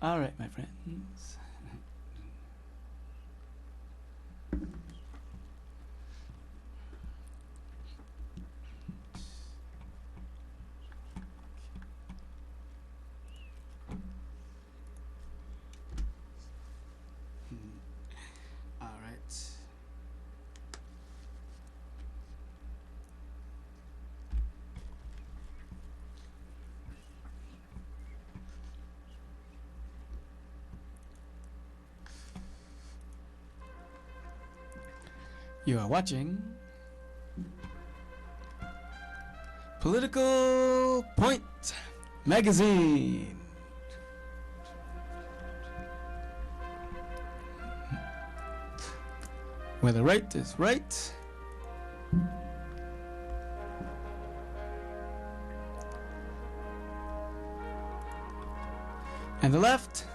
All right, my friends. All right. You are watching Political Point Magazine. Where the right is right and the left,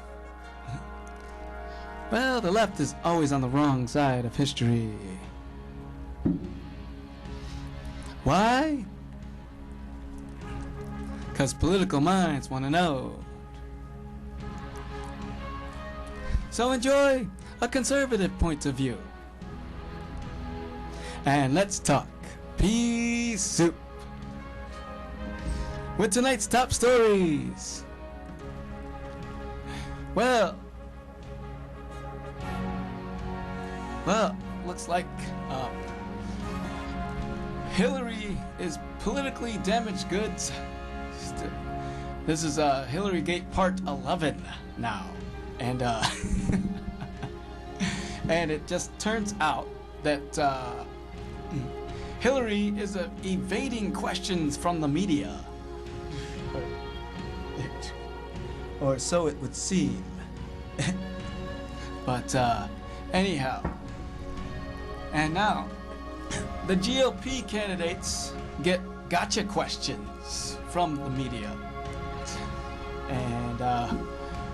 well, the left is always on the wrong side of history. Why? Because political minds want to know. So enjoy a conservative point of view. And let's talk pea soup with tonight's top stories. Well, looks like Hillary is politically damaged goods. This is HillaryGate Part 11 now, and and it just turns out that Hillary is evading questions from the media, or so it would seem. But anyhow, and now the GOP candidates get gotcha questions from the media, and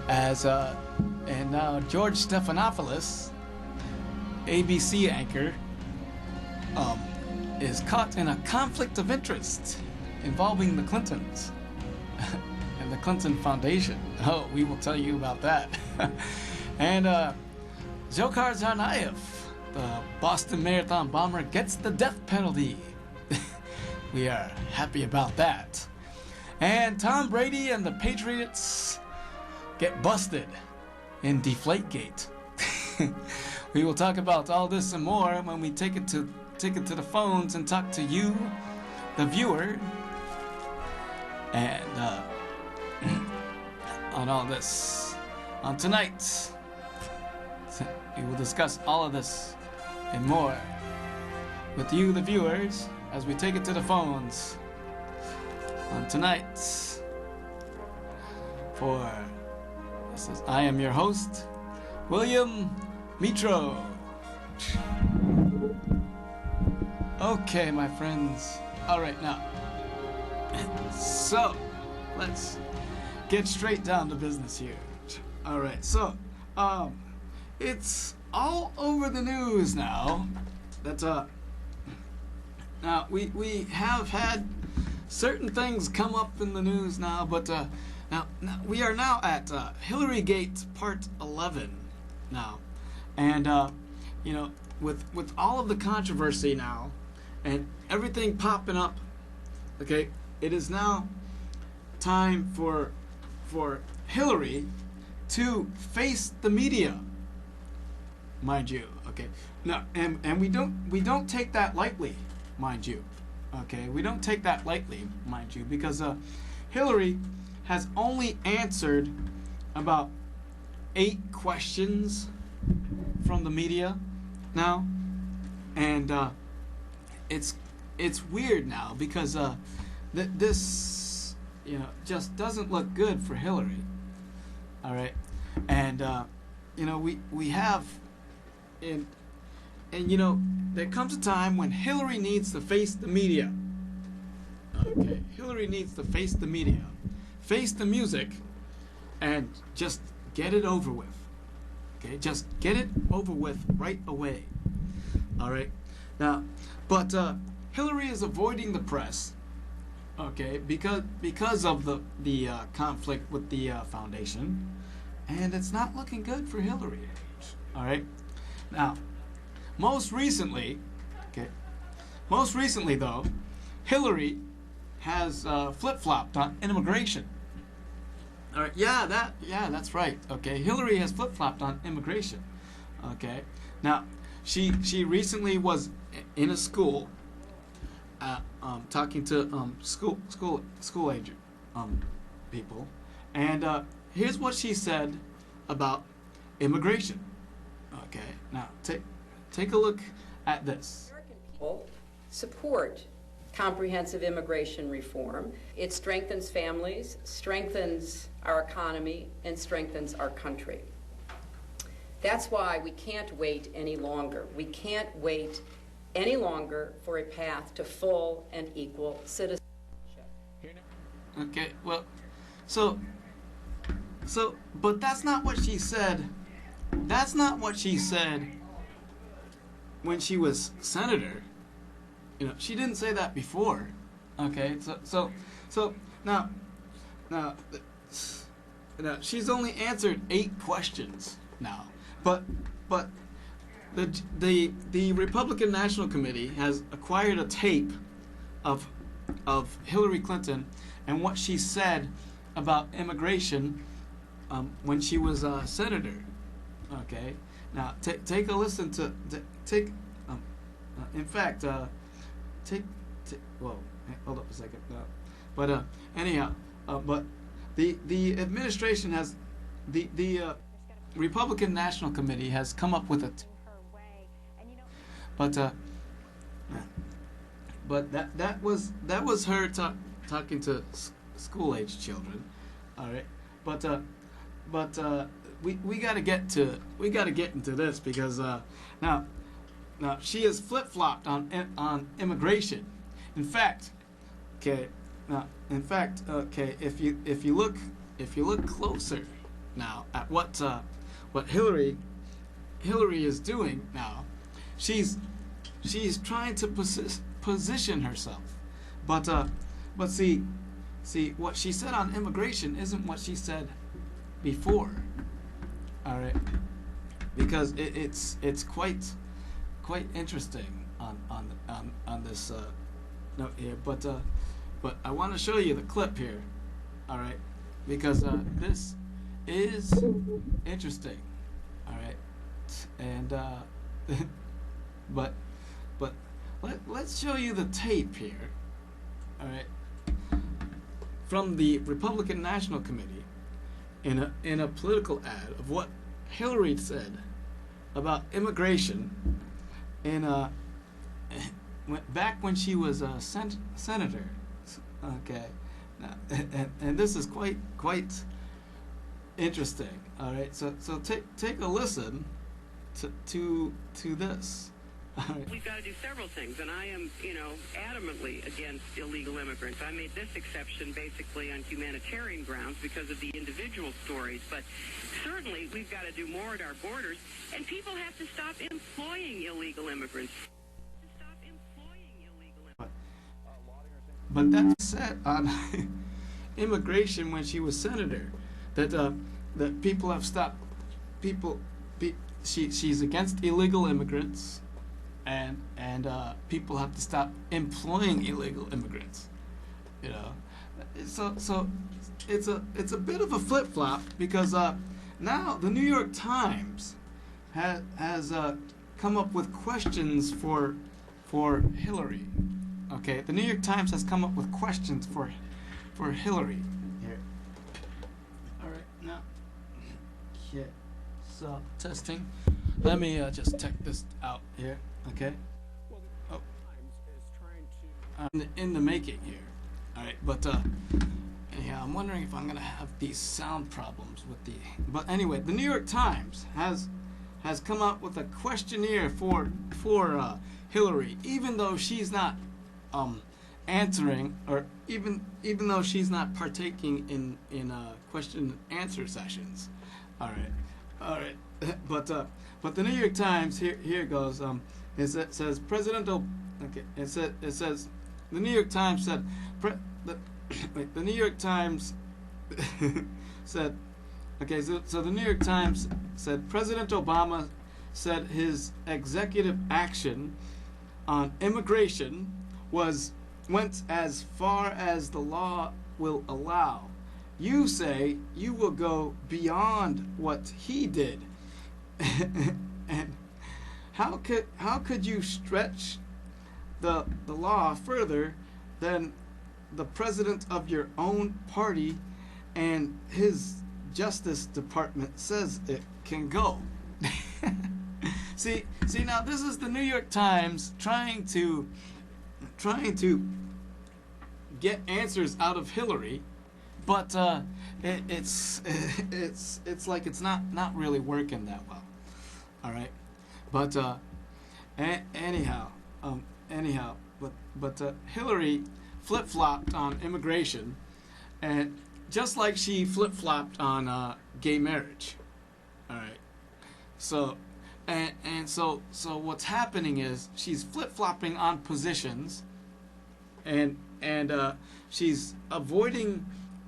and now George Stephanopoulos, ABC anchor, is caught in a conflict of interest involving the Clintons and the Clinton Foundation. Oh, we will tell you about that. And Dzhokhar Tsarnaev, the Boston Marathon bomber, gets the death penalty. We are happy about that. And Tom Brady and the Patriots get busted in Deflategate. We will talk about all this and more when we take it to the phones and talk to you, the viewer, and on all this. On tonight, we will discuss all of this and more with you, the viewers, as we take it to the phones on tonight. I am your host, William Mitro. Okay, my friends. All right, now. So, let's get straight down to business here. All right, so, it's all over the news now that, now we have had certain things come up in the news now, but, now we are now at, HillaryGate Part 11 now. And, you know, with all of the controversy now, and everything popping up, okay, it is now time for Hillary to face the media, mind you, okay. No, and we don't take that lightly, mind you, okay. We don't take that lightly, mind you, because Hillary has only answered about 8 questions from the media now, and it's weird now because this, you know, just doesn't look good for Hillary. All right, and you know, we have, and you know, there comes a time when Hillary needs to face the media. Okay, Hillary needs to face the media, face the music, and just get it over with. Okay, just get it over with right away. All right, now, but Hillary is avoiding the press, okay, because of the conflict with the foundation, and it's not looking good for Hillary. All right. Now, most recently, though, Hillary has flip-flopped on immigration. All right. Yeah, that's right. Okay. Hillary has flip-flopped on immigration. Okay. Now, she recently was in a school, talking to school age people, and here's what she said about immigration. Okay. Now, take a look at this. American people support comprehensive immigration reform. It strengthens families, strengthens our economy, and strengthens our country. That's why we can't wait any longer. We can't wait any longer for a path to full and equal citizenship. Okay, well, so, but that's not what she said. That's not what she said when she was senator. You know, she didn't say that before. Okay, so now, she's only answered 8 questions now. But the Republican National Committee has acquired a tape of Hillary Clinton and what she said about immigration when she was a senator. Okay, now take a listen to in fact, whoa, hold up a second. But anyhow, but the administration has the Republican National Committee has come up with a but that was her talking to school age children. All right, but we got to get into this because now she has flip-flopped on immigration. In fact, okay, if you look closer now at what Hillary is doing now, she's trying to position herself, but see what she said on immigration isn't what she said before. All right, because it's quite interesting on this note here, but I want to show you the clip here. All right, because this is interesting. All right, and but let's show you the tape here. All right, from the Republican National Committee in a political ad of what Hillary said about immigration back when she was a senator. Okay, now, and this is quite interesting. All right, so take a listen to this. All right. We've got to do several things, and I am, adamantly against illegal immigrants. I made this exception basically on humanitarian grounds because of the individual stories, but certainly we've got to do more at our borders, and people have to stop employing illegal immigrants. But that said on immigration when she was senator, that people have stopped. She's against illegal immigrants, and people have to stop employing illegal immigrants. You know, so it's a bit of a flip flop because now the New York Times has come up with questions for Hillary. Okay, the New York Times has come up with questions for Hillary here. All right, now, yeah, so testing. Let me just check this out here. Okay. Oh, in the making here. All right, but yeah, I'm wondering if I'm gonna have these sound problems with the. But anyway, the New York Times has come out with a questionnaire for Hillary, even though she's not answering, or even though she's not partaking in question and answer sessions. All right, but the New York Times here it goes. It says presidential. Okay, it says the New York Times said the New York Times said Okay, so the New York Times said President Obama said his executive action on immigration went as far as the law will allow. You say you will go beyond what he did. And how could you stretch the law further than the president of your own party and his Justice Department says it can go? See now this is the New York Times trying to get answers out of Hillary, but it's like it's not really working that well. All right, but anyhow, Hillary flip-flopped on immigration, and just like she flip-flopped on gay marriage. All right, so so what's happening is she's flip-flopping on positions, and she's avoiding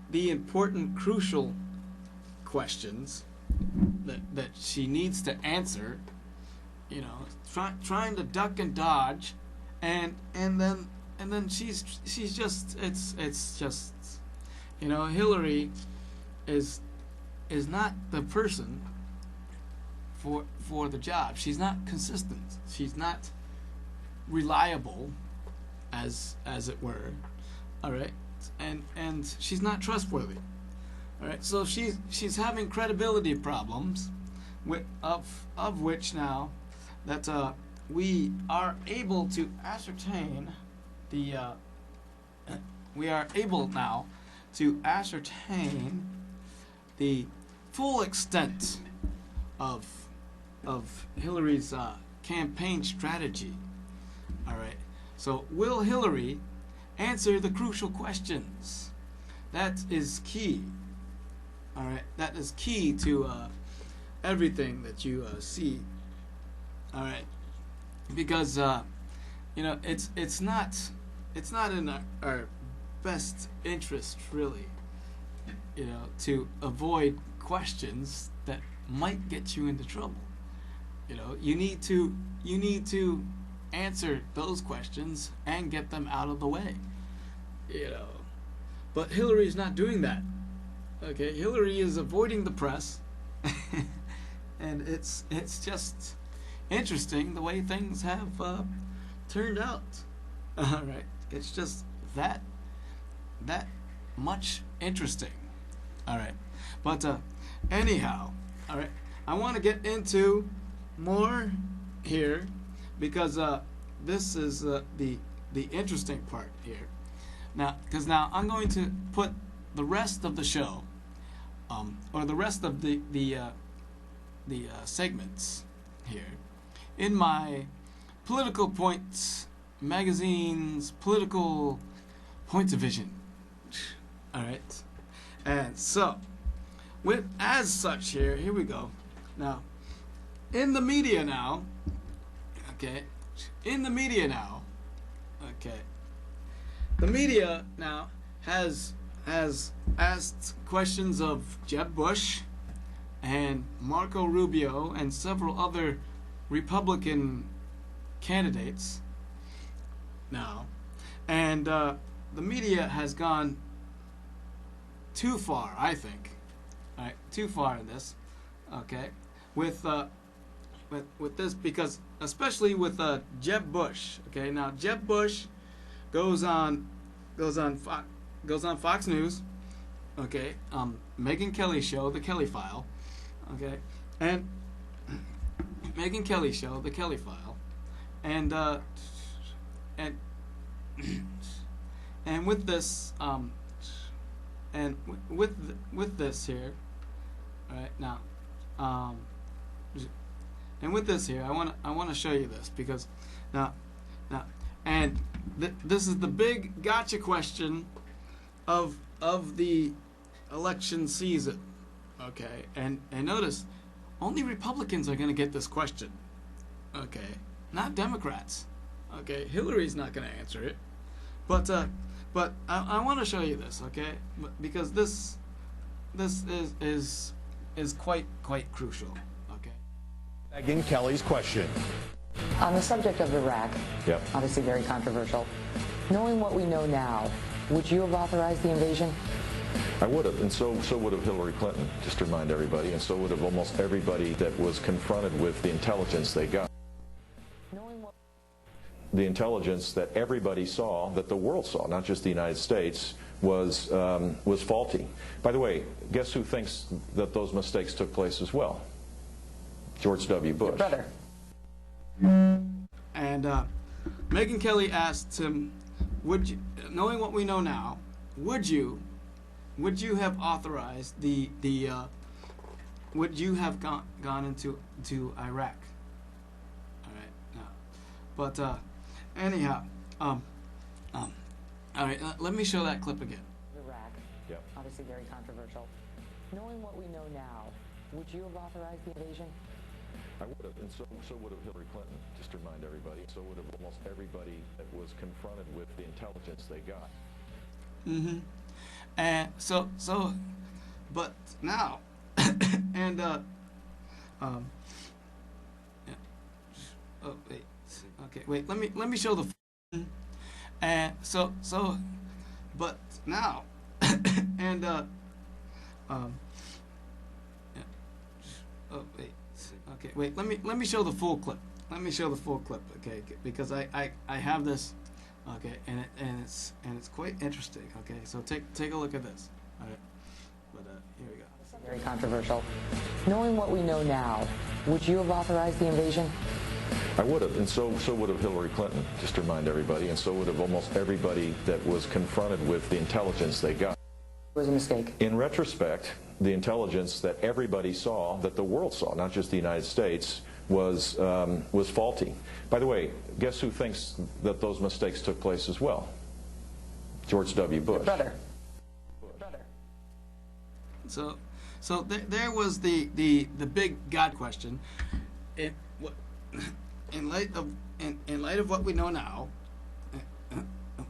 the important, crucial questions that she needs to answer. You know, trying to duck and dodge, and then she's just it's just, you know, Hillary is not the person for the job. She's not consistent. She's not reliable, as it were. All right, and she's not trustworthy. All right, so she's having credibility problems, of which now that we are able to ascertain we are able now to ascertain the full extent of Hillary's campaign strategy. All right, so will Hillary answer the crucial questions? That is key. All right, that is key to everything that you see. All right, because you know, it's not in our best interest, really, you know, to avoid questions that might get you into trouble. You know, you need to answer those questions and get them out of the way. You know, but Hillary's not doing that. Okay, Hillary is avoiding the press, and it's just interesting the way things have turned out. All right, it's just that much interesting. All right, but anyhow, all right, I want to get into more here because this is the interesting part here. Now, because now I'm going to put the rest of the show, or the rest of the segments here, in my Political Points magazine's political points of vision. All right, and so with as such here we go. Now, in the media now, okay, the media now has asked questions of Jeb Bush and Marco Rubio and several other Republican candidates now, and the media has gone too far, I think. All right, too far in this, okay, with this, because especially with Jeb Bush. Okay, now Jeb Bush goes on Fox News. Okay, Megyn Kelly's show, The Kelly File. Okay, and Megyn Kelly's show, The Kelly File, and with this and with this here, all right, now, and with this here, I want to show you this, because now and this is the big gotcha question of the election season. Okay, and notice, only Republicans are going to get this question. Okay, not Democrats. Okay, Hillary's not going to answer it, but I want to show you this. Okay, because this is is quite crucial. Okay. Megyn Kelly's question. On the subject of Iraq, Yep. obviously very controversial, knowing what we know now, would you have authorized the invasion? I would have, and so would have Hillary Clinton, just to remind everybody, and so would have almost everybody that was confronted with the intelligence they got. Knowing what The intelligence that everybody saw, that the world saw, not just the United States, was faulty. By the way, guess who thinks that those mistakes took place as well? George W. Bush. your brother. And Megyn Kelly asked him, "Would you, knowing what we know now, would you have authorized would you have gone into Iraq?" All right, no. But anyhow, all right, let me show that clip again. Iraq, Yep. obviously very controversial. Knowing what we know now, would you have authorized the invasion? I would have, and so would have Hillary Clinton, just to remind everybody, and so would have almost everybody that was confronted with the intelligence they got. Mm-hmm. And but now, and yeah. Oh wait, okay, wait. Let me show the. And but now, and yeah. Oh wait. Okay, wait. Let me show the full clip. Let me show the full clip, okay? Because I have this, okay, and it's quite interesting. Okay, so take a look at this. All right, but here we go. Very controversial. Knowing what we know now, would you have authorized the invasion? I would have, and so would have Hillary Clinton, just to remind everybody, and so would have almost everybody that was confronted with the intelligence they got. It was a mistake. In retrospect, the intelligence that everybody saw, that the world saw, not just the United States, was faulty. By the way, guess who thinks that those mistakes took place as well? George W. Bush. Your brother. Your brother. So there was the big God question. In light of what we know now,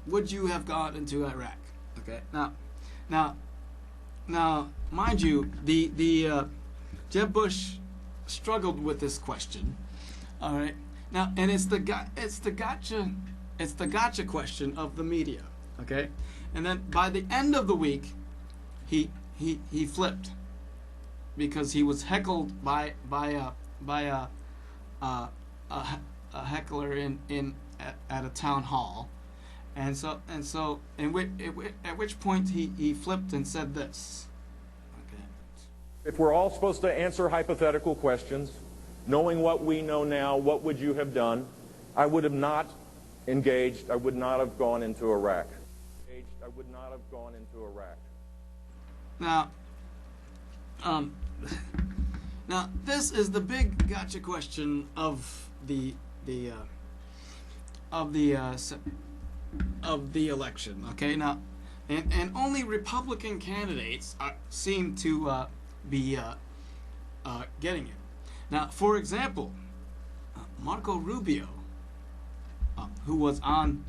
would you have gone into Iraq? Okay. Now, mind you, the Jeb Bush struggled with this question. All right. Now, and it's the gotcha question of the media. Okay. And then by the end of the week, he flipped because he was heckled by a heckler at a town hall. And at which point he flipped and said this. Okay. If we're all supposed to answer hypothetical questions, knowing what we know now, what would you have done? I would have not engaged. I would not have gone into Iraq. I would not have gone into Iraq. Now this is the big gotcha question of the election. Okay, now, and only Republican candidates seem to be getting it. Now, for example, Marco Rubio, who was on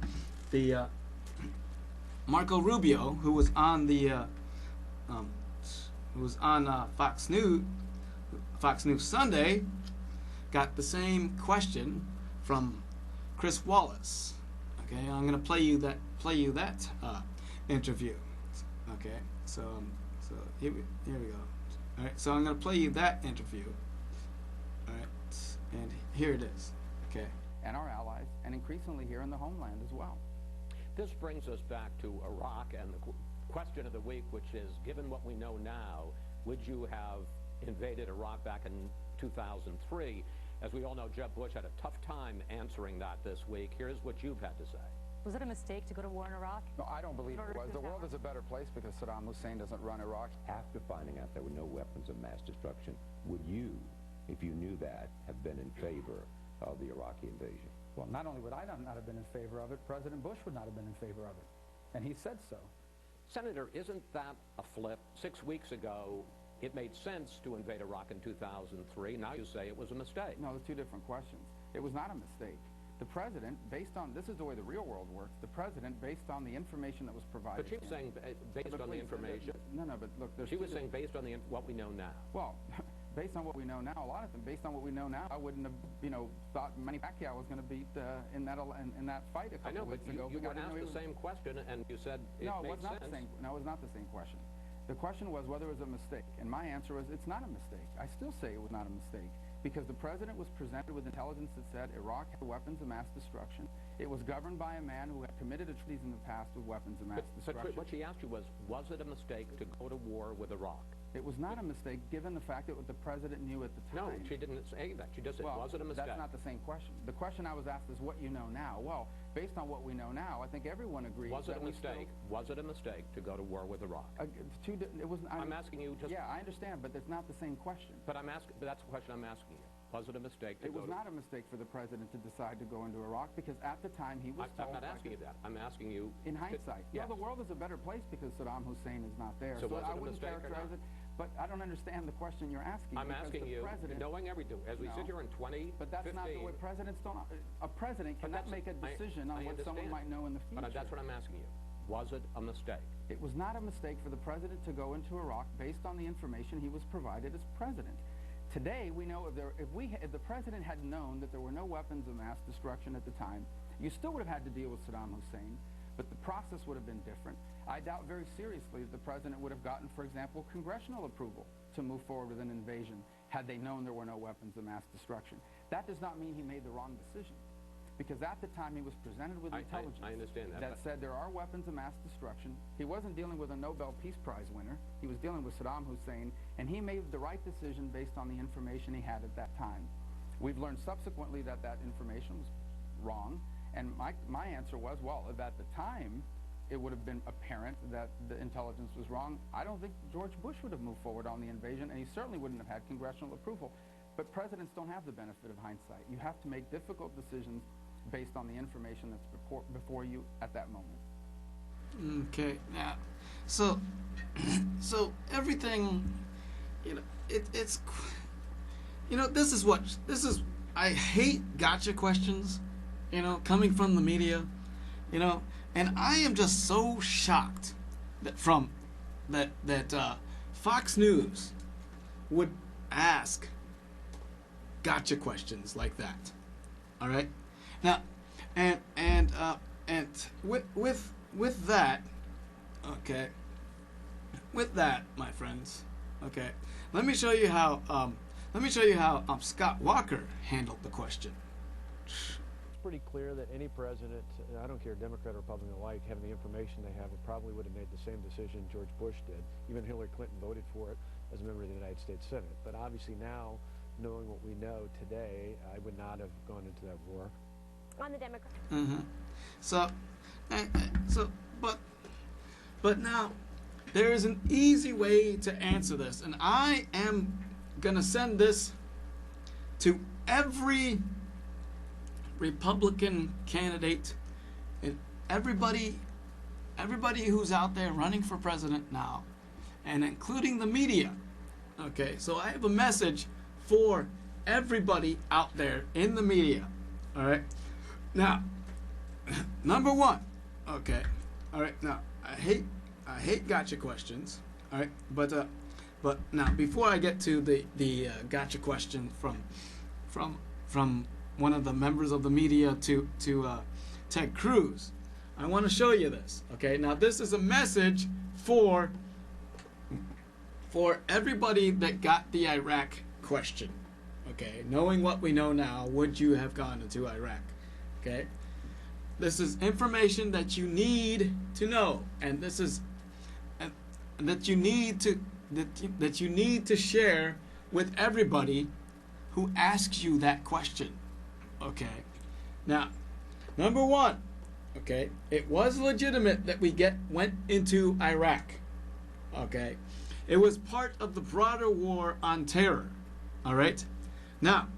Fox News Sunday, got the same question from Chris Wallace. Okay, I'm going to play you that interview. Okay, so here we go. All right, so I'm going to play you that interview. All right, and here it is. Okay. And our allies, and increasingly here in the homeland as well. This brings us back to Iraq and the question of the week, which is, given what we know now, would you have invaded Iraq back in 2003? As we all know, Jeb Bush had a tough time answering that this week. Here's what you've had to say. Was it a mistake to go to war in Iraq? No, I don't believe it was. The world is a better place because Saddam Hussein doesn't run Iraq. After finding out there were no weapons of mass destruction, would you, if you knew that, have been in favor of the Iraqi invasion? Well, not only would I not have been in favor of it, President Bush would not have been in favor of it. And he said so. Senator, isn't that a flip? 6 weeks ago, it made sense to invade Iraq in 2003. Now you say it was a mistake. No, there's two different questions. It was not a mistake. The president, based on, this is the way the real world works, the president, based on the information that was provided. But she was saying based on the information. No, but look, she was saying based on what we know now. Well, based on what we know now, a lot of them. Based on what we know now, I wouldn't have, thought Manny Pacquiao was going to beat in that fight a couple of weeks ago. You were asked the same question, and you said it made sense. No, it was not the same question. The question was whether it was a mistake, and my answer was it's not a mistake. I still say it was not a mistake, because the president was presented with intelligence that said Iraq had weapons of mass destruction. It was governed by a man who had committed atrocities in the past with weapons of mass destruction. But what she asked you was it a mistake to go to war with Iraq? It was not a mistake, given the fact that what the president knew at the time. No, she didn't say that. She just said, was it a mistake? That's not the same question. The question I was asked is what you know now. Well, based on what we know now, I think everyone agrees. Was it a mistake? Was it a mistake to go to war with Iraq? I'm asking you just. Yeah, I understand, but it's not the same question. But that's the question I'm asking you. Was it a mistake to go to... It was not a mistake for the president to decide to go into Iraq, because at the time he was told... I'm not asking you that. I'm asking you... In hindsight. Yes. Well, the world is a better place because Saddam Hussein is not there. So was it I a wouldn't mistake characterize it. But I don't understand the question you're asking. I'm asking you, knowing everything, as we sit here in 2015... But that's not the way presidents don't... A president cannot make a decision on what someone might know in the future. But that's what I'm asking you. Was it a mistake? It was not a mistake for the president to go into Iraq based on the information he was provided as president. Today, we know if the president had known that there were no weapons of mass destruction at the time, you still would have had to deal with Saddam Hussein, but the process would have been different. I doubt very seriously that the president would have gotten, for example, congressional approval to move forward with an invasion had they known there were no weapons of mass destruction. That does not mean he made the wrong decision, because at the time he was presented with intelligence I understand that said there are weapons of mass destruction. He wasn't dealing with a Nobel Peace Prize winner. He was dealing with Saddam Hussein, and he made the right decision based on the information he had at that time. We've learned subsequently that that information was wrong, and my answer was, well, if at the time it would have been apparent that the intelligence was wrong, I don't think George Bush would have moved forward on the invasion, and he certainly wouldn't have had congressional approval. But presidents don't have the benefit of hindsight. You have to make difficult decisions based on the information that's before you at that moment. Okay, now, so everything, it's, this is, I hate gotcha questions, coming from the media, and I am just so shocked that Fox News would ask gotcha questions like that. All right. Now, and with that, okay, with that, my friends, okay, let me show you how Scott Walker handled the question. It's pretty clear that any president, I don't care, Democrat or Republican alike, having the information they have, probably would have made the same decision George Bush did. Even Hillary Clinton voted for it as a member of the United States Senate. But obviously now, knowing what we know today, I would not have gone into that war. On the Democrat. But now there is an easy way to answer this, and I am gonna send this to every Republican candidate and everybody who's out there running for president now, and including the media. Okay, so I have a message for everybody out there in the media. All right. Now, number one, okay, all right. Now, I hate gotcha questions, all right. But now, before I get to the gotcha question from one of the members of the media to Ted Cruz, I want to show you this. Okay. Now, this is a message for everybody that got the Iraq question. Okay. Knowing what we know now, would you have gone into Iraq? Okay, this is information that you need to know, and this is that you need to share with everybody who asks you that question. Okay, now, number one, okay, it was legitimate that we went into Iraq. Okay, it was part of the broader war on terror. All right, now,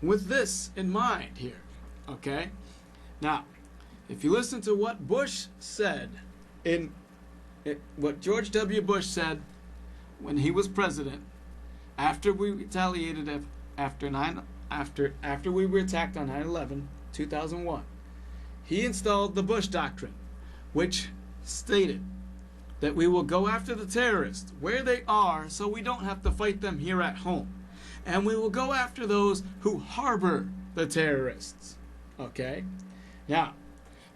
with this in mind here, okay. Now, if you listen to what Bush said what George W. Bush said when he was president, after we retaliated after we were attacked on 9/11, 2001, he installed the Bush Doctrine, which stated that we will go after the terrorists where they are so we don't have to fight them here at home. And we will go after those who harbor the terrorists. Okay? Now,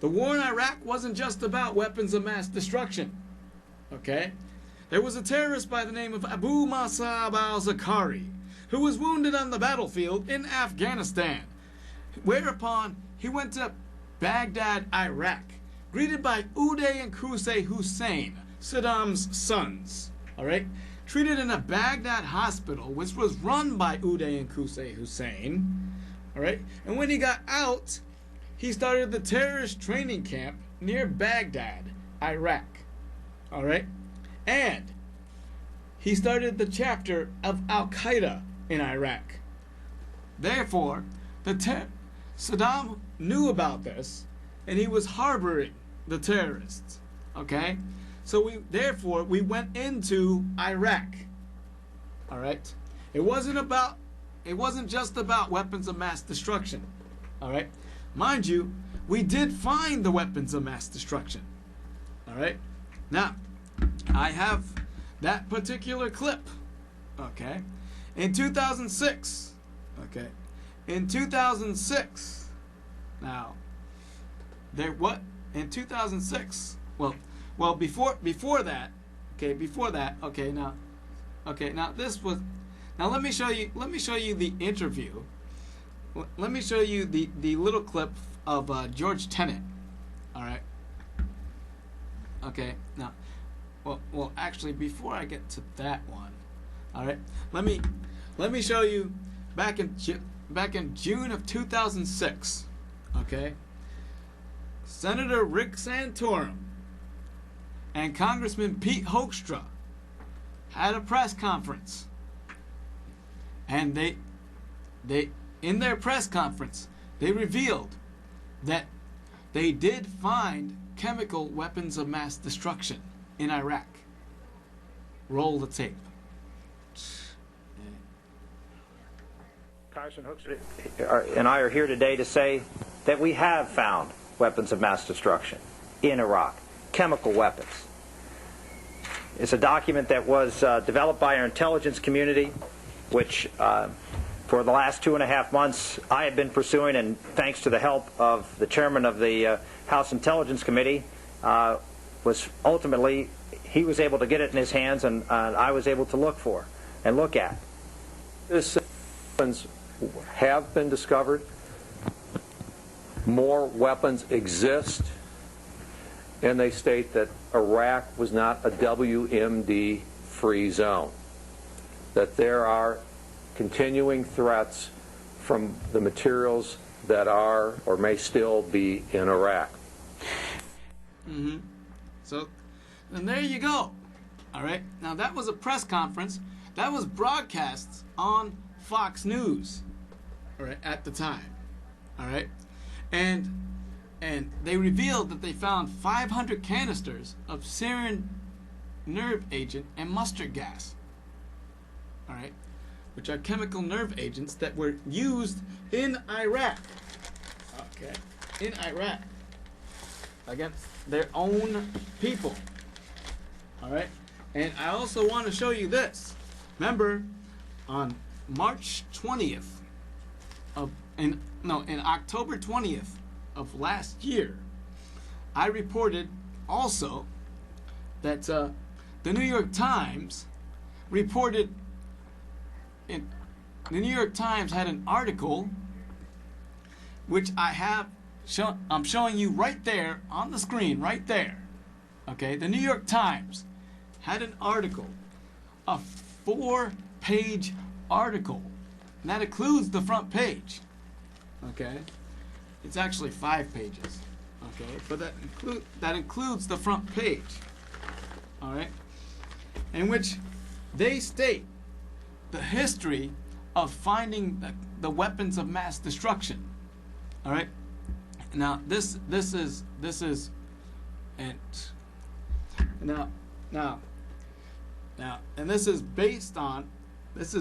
the war in Iraq wasn't just about weapons of mass destruction. Okay? There was a terrorist by the name of Abu Musab al-Zakari who was wounded on the battlefield in Afghanistan, whereupon he went to Baghdad, Iraq, greeted by Uday and Qusay Hussein, Saddam's sons, all right, treated in a Baghdad hospital, which was run by Uday and Qusay Hussein, all right, and when he got out, he started the terrorist training camp near Baghdad, Iraq, all right, and he started the chapter of Al-Qaeda in Iraq. Therefore, Saddam knew about this, and he was harboring the terrorists. Okay, so we went into Iraq. All right, it wasn't just about weapons of mass destruction. All right, mind you, we did find the weapons of mass destruction. All right, now I have that particular clip. Okay, in 2006. Okay, in 2006. Now, in 2006. Well, before that. Okay, now this was. Now let me show you the interview. Let me show you the little clip of George Tenet. All right. Okay. Now, well, actually, before I get to that one, all right. Let me show you back in June of 2006. Okay. Senator Rick Santorum and Congressman Pete Hoekstra had a press conference, and they in their press conference they revealed that they did find chemical weapons of mass destruction in Iraq. Roll the tape. Congressman Hoekstra and I are here today to say that we have found weapons of mass destruction in Iraq, chemical weapons. It's a document that was developed by our intelligence community, which for the last 2.5 months I have been pursuing, and thanks to the help of the chairman of the House Intelligence Committee, was ultimately, he was able to get it in his hands, and I was able to look at. These weapons have been discovered. More weapons exist, and they state that Iraq was not a WMD-free zone, that there are continuing threats from the materials that are or may still be in Iraq. So, and there you go. All right. Now that was a press conference that was broadcast on Fox News. All right, at the time. All right. And they revealed that they found 500 canisters of sarin nerve agent and mustard gas. All right, which are chemical nerve agents that were used in Iraq. Okay, in Iraq against their own people. All right, and I also want to show you this. Remember, on March 20th in October 20th of last year, I reported also that the New York Times reported. The New York Times had an article, which I'm showing you right there on the screen, right there. Okay, the New York Times had an article, a 4-page article, and that includes the front page. Okay, it's actually 5 pages. Okay, but that includes the front page. All right, in which they state the history of finding the weapons of mass destruction. All right. Now this is and this is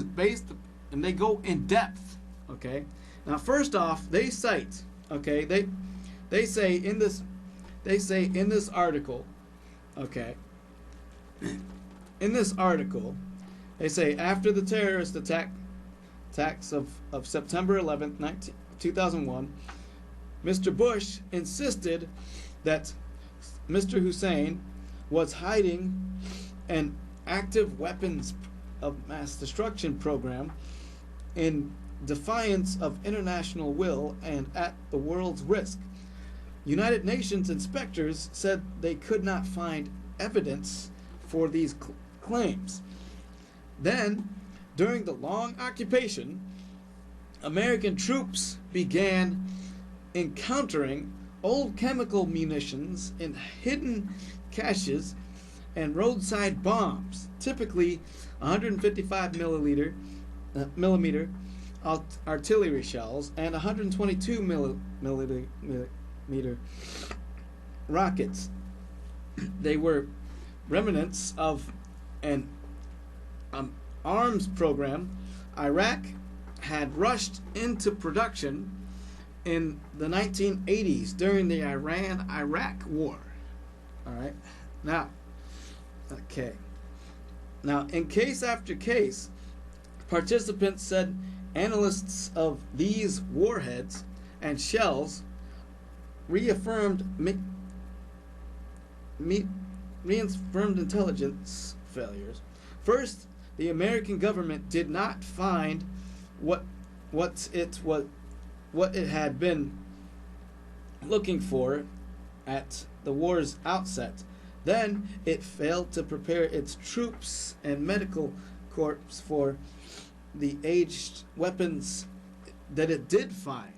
based, and they go in depth. Okay. Now first off, they cite Okay, they say in this article, okay, in this article, they say after the terrorist attacks of September 11th, 2001, Mr. Bush insisted that Mr. Hussein was hiding an active weapons of mass destruction program in defiance of international will and at the world's risk. United Nations inspectors said they could not find evidence for these claims. Then, during the long occupation, American troops began encountering old chemical munitions in hidden caches and roadside bombs, typically 155 millimeter artillery shells and 122 millimeter rockets. They were remnants of an arms program Iraq had rushed into production in the 1980s during the Iran-Iraq War. All right. Now, in case after case, participants said analysts of these warheads and shells reaffirmed intelligence failures. First, the American government did not find what it had been looking for at the war's outset. Then it failed to prepare its troops and medical corps for the aged weapons that it did find.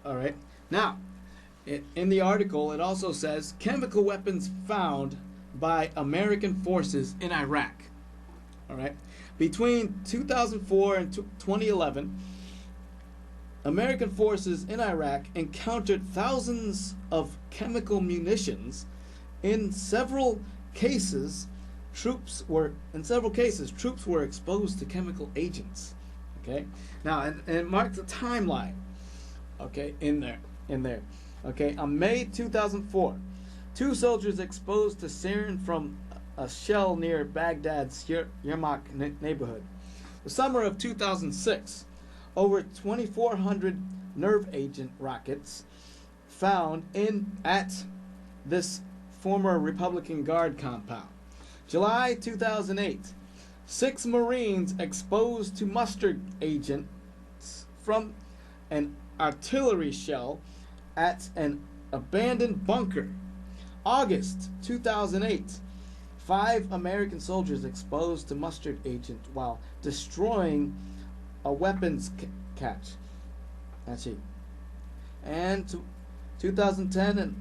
All right. Now, in the article, it also says chemical weapons found by American forces in Iraq. All right. Between 2004 and 2011, American forces in Iraq encountered thousands of chemical munitions. In several cases, troops were exposed to chemical agents. Okay. Now, and it marks a timeline. Okay, in there. Okay, on May 2004, 2 soldiers exposed to sarin from a shell near Baghdad's Yermak neighborhood. The summer of 2006, over 2,400 nerve agent rockets found at this former Republican Guard compound. July 2008, 6 Marines exposed to mustard agents from an artillery shell at an abandoned bunker. August 2008, 5 American soldiers exposed to mustard agent while destroying a weapons cache. That's it. And 2010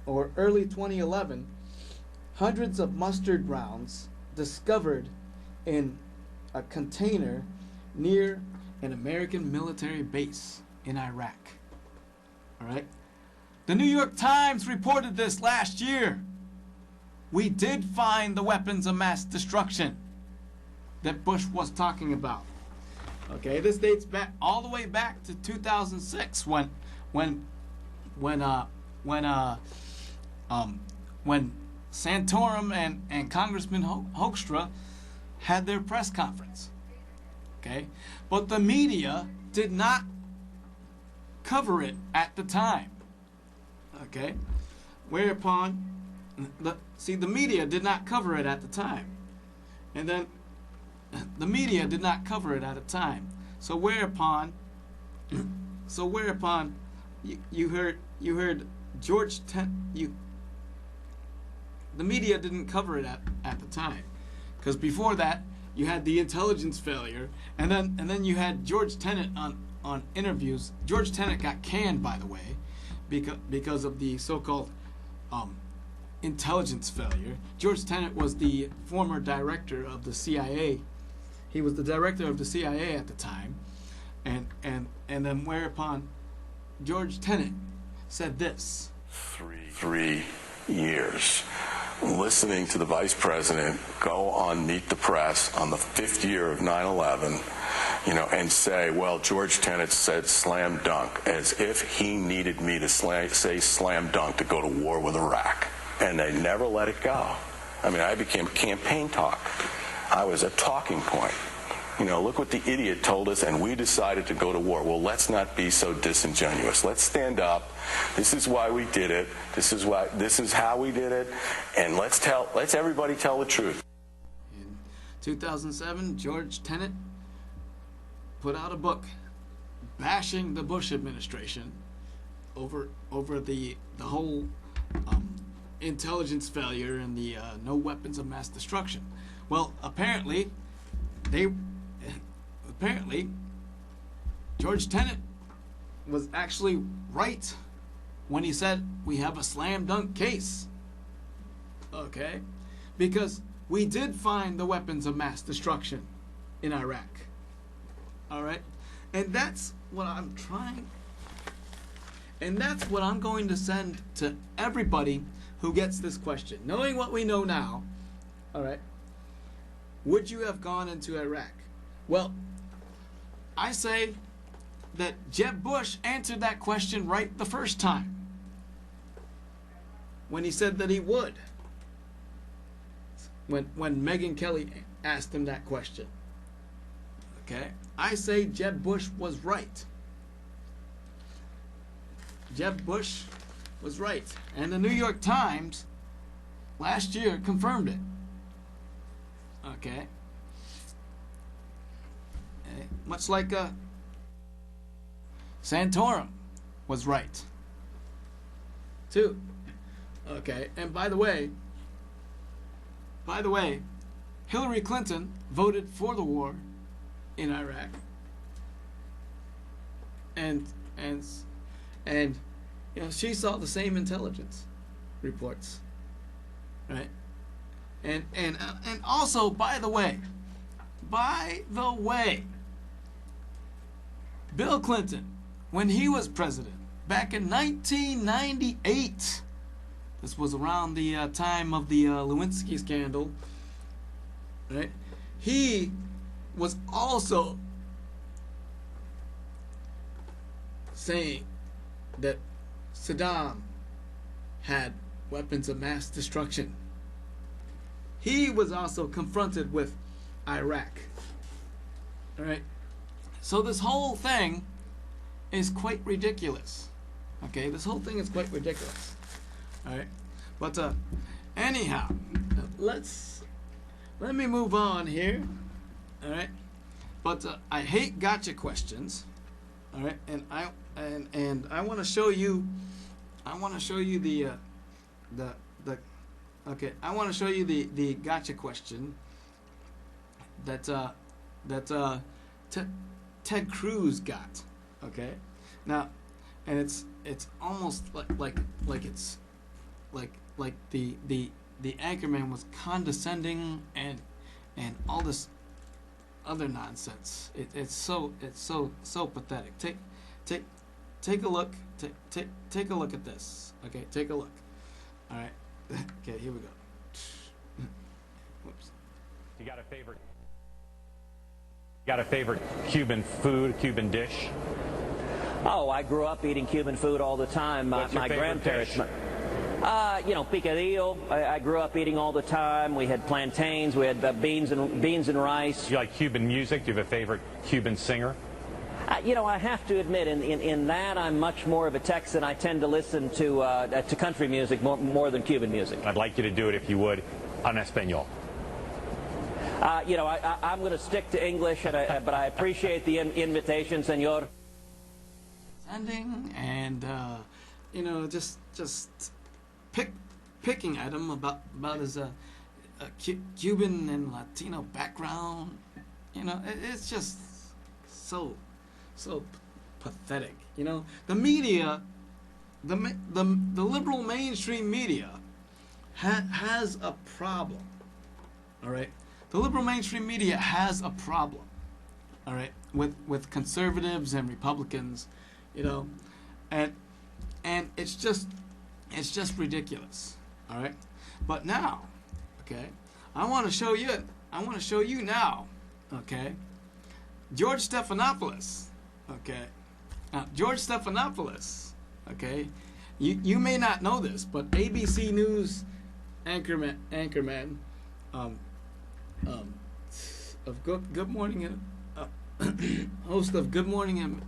or early 2011, hundreds of mustard rounds discovered in a container near an American military base in Iraq. All right. The New York Times reported this last year. We did find the weapons of mass destruction that Bush was talking about. Okay, this dates back all the way back to 2006 when Santorum and Congressman Hoekstra had their press conference. Okay, but the media did not cover it at the time. Okay, whereupon the media did not cover it at the time, and then the media did not cover it at a time. So whereupon you heard George the media didn't cover it at the time, because before that you had the intelligence failure, and then you had George Tenet on interviews. George Tenet got canned, by the way, because of the so-called intelligence failure. George Tenet was the former director of the CIA. He was the director of the CIA at the time, and then whereupon George Tenet said this: 3 years listening to the vice president go on Meet the Press on the 5th year of 9/11 and say, well, George Tenet said slam dunk, as if he needed me to say slam dunk to go to war with Iraq. And they never let it go. I mean, I became campaign talk. I was a talking point. Look what the idiot told us, and we decided to go to war. Well, let's not be so disingenuous. Let's stand up. This is why we did it. This is how we did it, and let's everybody tell the truth. In 2007, George Tenet put out a book bashing the Bush administration over the whole intelligence failure and the no weapons of mass destruction. Well, apparently George Tenet was actually right when he said we have a slam dunk case. Okay? Because we did find the weapons of mass destruction in Iraq. Alright? And that's what I'm going to send to everybody who gets this question. Knowing what we know now, alright, would you have gone into Iraq? Well, I say that Jeb Bush answered that question right the first time when he said that he would. When Megyn Kelly asked him that question. Okay? I say Jeb Bush was right. Jeb Bush was right. And the New York Times last year confirmed it. Okay? Much like Santorum was right, too. Okay, and by the way, Hillary Clinton voted for the war in Iraq, and she saw the same intelligence reports, right? And also, by the way, Bill Clinton, when he was president back in 1998, this was around the time of the Lewinsky scandal, right? He was also saying that Saddam had weapons of mass destruction. He was also confronted with Iraq. All right? So this whole thing is quite ridiculous. Okay? This whole thing is quite ridiculous. All right? But anyhow, let me move on here. All right? But I hate gotcha questions. All right? And I want to show you the gotcha question that Ted Cruz got. Okay, now, and it's almost like the anchorman was condescending and all this other nonsense. It's so pathetic. Take a look. Take a look at this. Okay, take a look. All right. Okay, here we go. Whoops. You got a favorite Cuban food, Cuban dish? Oh, I grew up eating Cuban food all the time. What's your favorite grandparents. dish? Picadillo. I grew up eating all the time. We had plantains. We had beans and rice. Do you like Cuban music? Do you have a favorite Cuban singer? I have to admit, in that I'm much more of a Texan. I tend to listen to country music more than Cuban music. I'd like you to do it, if you would, en español. I'm going to stick to English, but I appreciate the invitation, senor. Ending and just picking at him about his Cuban and Latino background. It's just so pathetic. The media, the liberal mainstream media has a problem. All right, the liberal mainstream media has a problem. All right, with conservatives and Republicans, and it's just ridiculous. All right, but now, okay, I want to show you now, okay, George Stephanopoulos. Okay. Now, George Stephanopoulos. Okay. You may not know this, but ABC News anchorman of Good Morning, host of Good Morning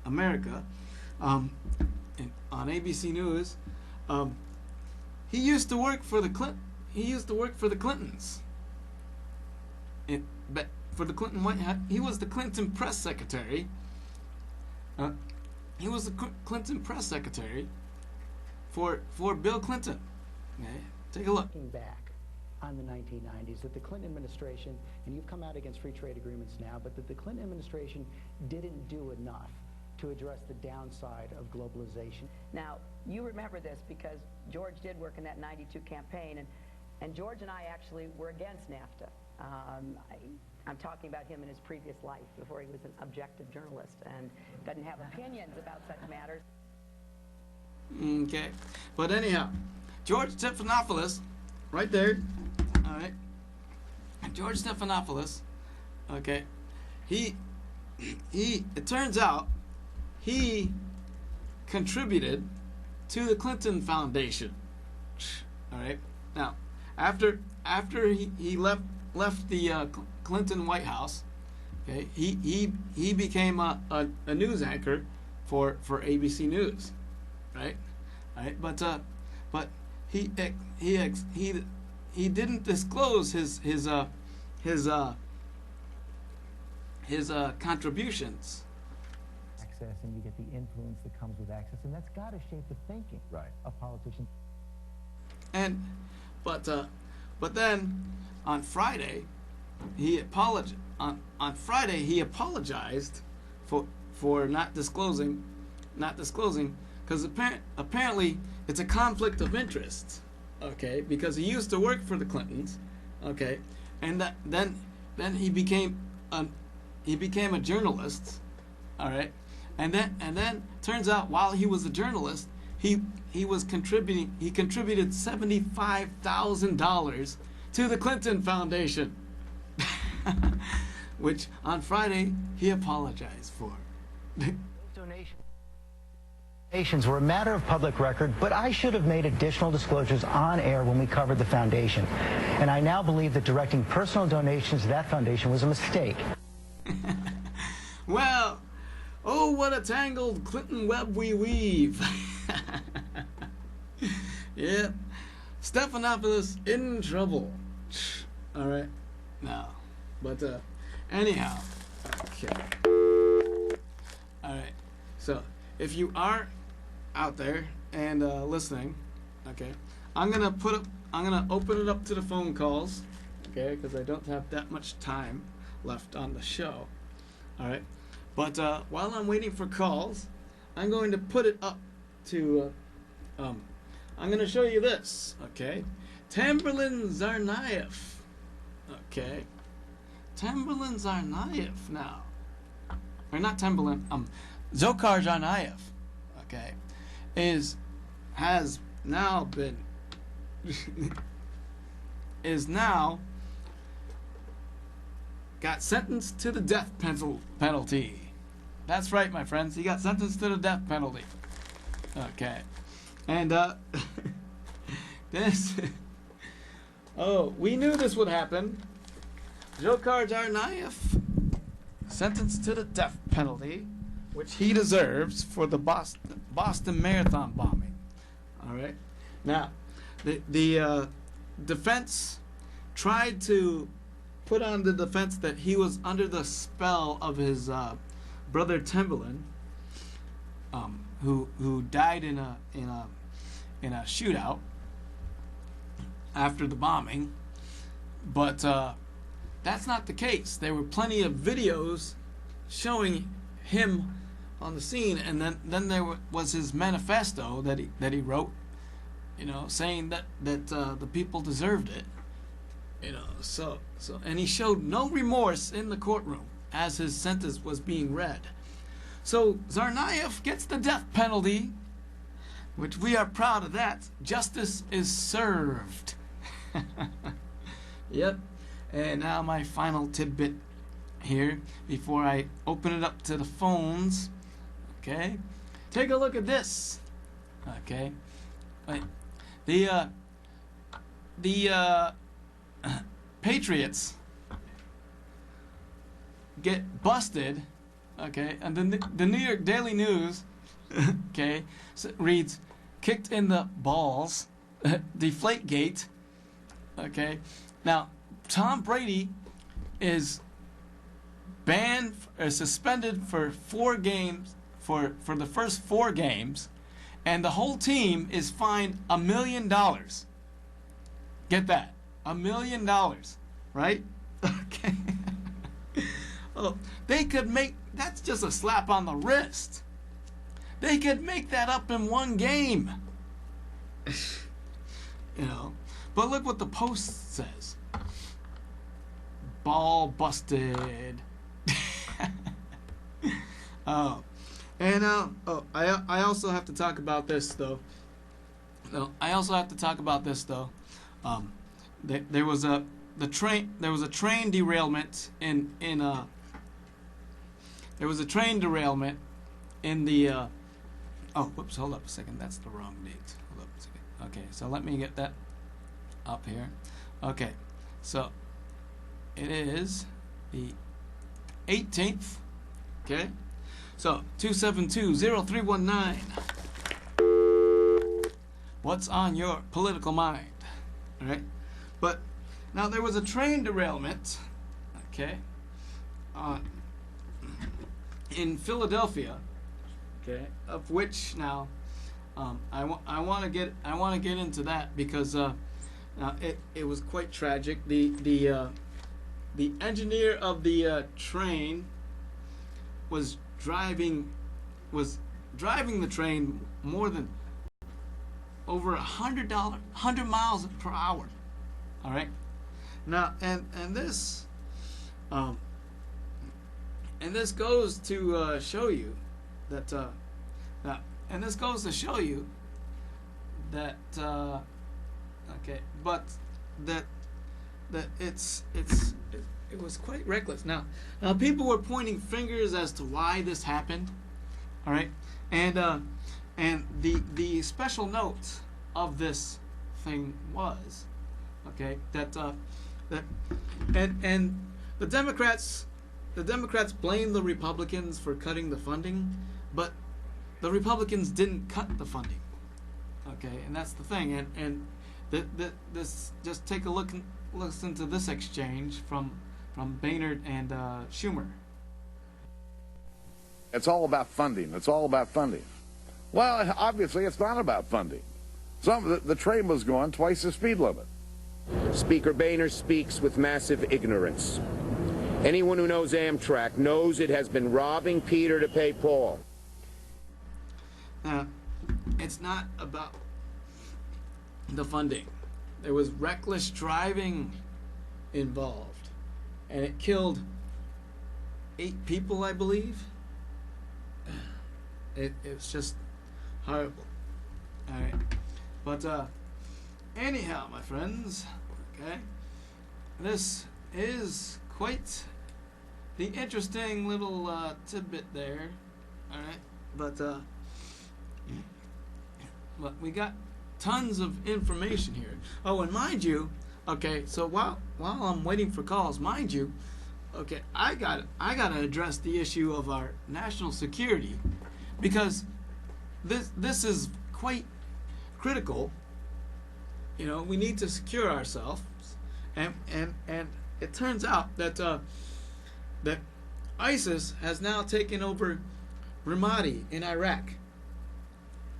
America, on ABC News. He used to work for the Clintons. For the Clinton White House, he was the Clinton press secretary. He was the Clinton press secretary for Bill Clinton. Okay, take a look. Looking back on the 1990s, that the Clinton administration, and you've come out against free trade agreements now, but that the Clinton administration didn't do enough to address the downside of globalization. Now, you remember this because George did work in that 92 campaign, and George and I actually were against NAFTA. I'm talking about him in his previous life before he was an objective journalist and doesn't have opinions about such matters. Okay, but anyhow, George Stephanopoulos, right there, all right, George Stephanopoulos, okay, it turns out he contributed to the Clinton Foundation. All right, now after he left the Clinton White House, okay, he became a news anchor for ABC News, right? But he didn't disclose his contributions. Access, and you get the influence that comes with access, and that's got to shape the thinking of politicians. And but then on Friday he apologized. On Friday he apologized for not disclosing because apparently it's a conflict of interest. Okay, because he used to work for the Clintons. Okay, and then he became a journalist. All right, and then turns out while he was a journalist, he contributed $75,000 to the Clinton Foundation, which on Friday he apologized for. Donations were a matter of public record, but I should have made additional disclosures on air when we covered the foundation. And I now believe that directing personal donations to that foundation was a mistake. Well, oh, what a tangled Clinton web we weave. Yeah, Stephanopoulos in trouble. All right, now, but anyhow, okay. All right, so if you are out there and listening, okay, I'm gonna open it up to the phone calls, okay, because I don't have that much time left on the show. All right, but while I'm waiting for calls, I'm going to put it up to I'm going to show you this, okay? Tamberlin Tsarnaev, okay? Tamberlin Tsarnaev now, or not Tamberlin, Dzhokhar Tsarnaev, okay, has now been got sentenced to the death penalty. That's right, my friends. He got sentenced to the death penalty. Okay. And this we knew this would happen. Dzhokhar Tsarnaev sentenced to the death penalty, which he deserves for the Boston Marathon bombing. All right. Now, the defense tried to put on the defense that he was under the spell of his brother Tamberlin, who died in a shootout after the bombing, but that's not the case. There were plenty of videos showing him on the scene, and then there was his manifesto that he wrote, saying that the people deserved it, so and he showed no remorse in the courtroom as his sentence was being read. So Tsarnaev gets the death penalty, which we are proud of that. Justice is served. Yep. And now my final tidbit here before I open it up to the phones. Okay, take a look at this. Okay, right. The Patriots get busted. Okay, and the New York Daily News, okay, reads, "Kicked in the balls, Deflategate." Okay, now Tom Brady is banned or suspended for 4 games for the first 4 games, and the whole team is fined $1 million. Get that, $1 million, right? Okay. Oh, they could make that's just a slap on the wrist. They could make that up in 1 game. You know, but look what the Post says. Ball busted. Oh, and I also have to talk about this though. No, I also have to talk about this though. There was a train derailment in there was a train derailment in the oh, whoops, hold up a second, that's the wrong date. Hold up a second. Okay, so let me get that up here. Okay, so it is the 18th. Okay, so 272-0319. What's on your political mind? All right, but now there was a train derailment. Okay, in Philadelphia. Okay, of which now I want to get into that because now it was quite tragic. The engineer of the train was driving the train more than over 100 miles per hour. All right, now and this goes to show you that okay, but that it was quite reckless. Now people were pointing fingers as to why this happened. All right, and the special note of this thing was, okay, that the Democrats blame the Republicans for cutting the funding, but the Republicans didn't cut the funding. Okay, and that's the thing. And this, just take a listen to this exchange from Boehner and Schumer. It's all about funding. It's all about funding. Well, obviously, it's not about funding. The train was going twice the speed limit. Speaker Boehner speaks with massive ignorance. Anyone who knows Amtrak knows it has been robbing Peter to pay Paul. It's not about the funding. There was reckless driving involved, and it killed 8 people, I believe. It's just horrible. All right, but anyhow, my friends, okay, this is quite the interesting little tidbit there. All right, but we got tons of information here. Oh, and mind you, okay, so while I'm waiting for calls, mind you, okay, I gotta address the issue of our national security, because this is quite critical. You know, we need to secure ourselves, and it turns out that that ISIS has now taken over Ramadi in Iraq.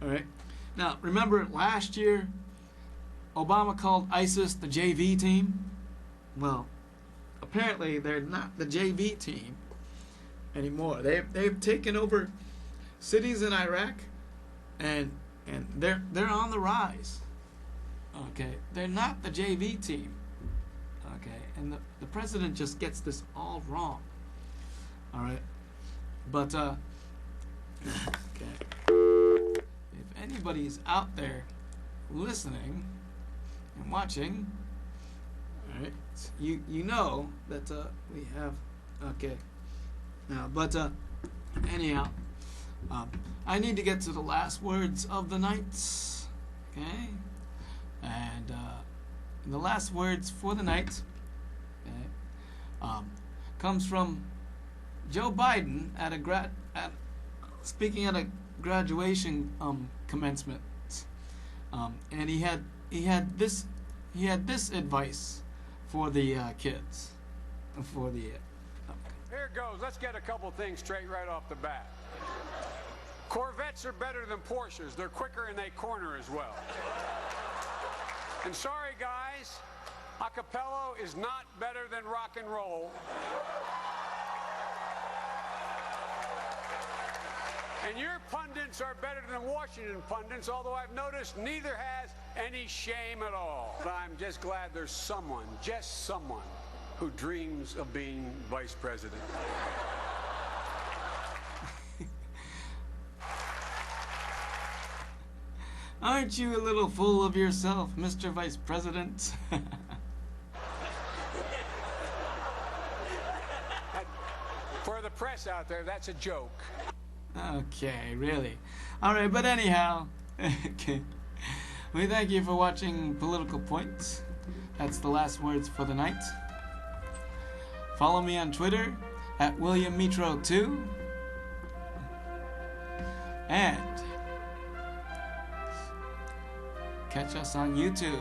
All right. Now, remember last year, Obama called ISIS the JV team? Well, apparently they're not the JV team anymore. They've taken over cities in Iraq, and they're on the rise. Okay, they're not the JV team. Okay, and the president just gets this all wrong. All right, but okay. If anybody's out there listening and watching, all right, you know that we have Okay. But anyhow, I need to get to the last words of the night. Okay? And the last words for the night, okay, comes from Joe Biden speaking at a graduation commencement, and he had this advice for the kids, for the. Here it goes. Let's get a couple things straight right off the bat. Corvettes are better than Porsches. They're quicker and they corner as well. And sorry, guys, acapello is not better than rock and roll. And your pundits are better than Washington pundits, although I've noticed neither has any shame at all. But I'm just glad there's someone, just someone, who dreams of being vice president. Aren't you a little full of yourself, Mr. Vice President? For the press out there, that's a joke. Okay, really. Alright, but anyhow, okay. We thank you for watching Political Points. That's the last words for the night. Follow me on Twitter at WilliamMetro2. And catch us on YouTube.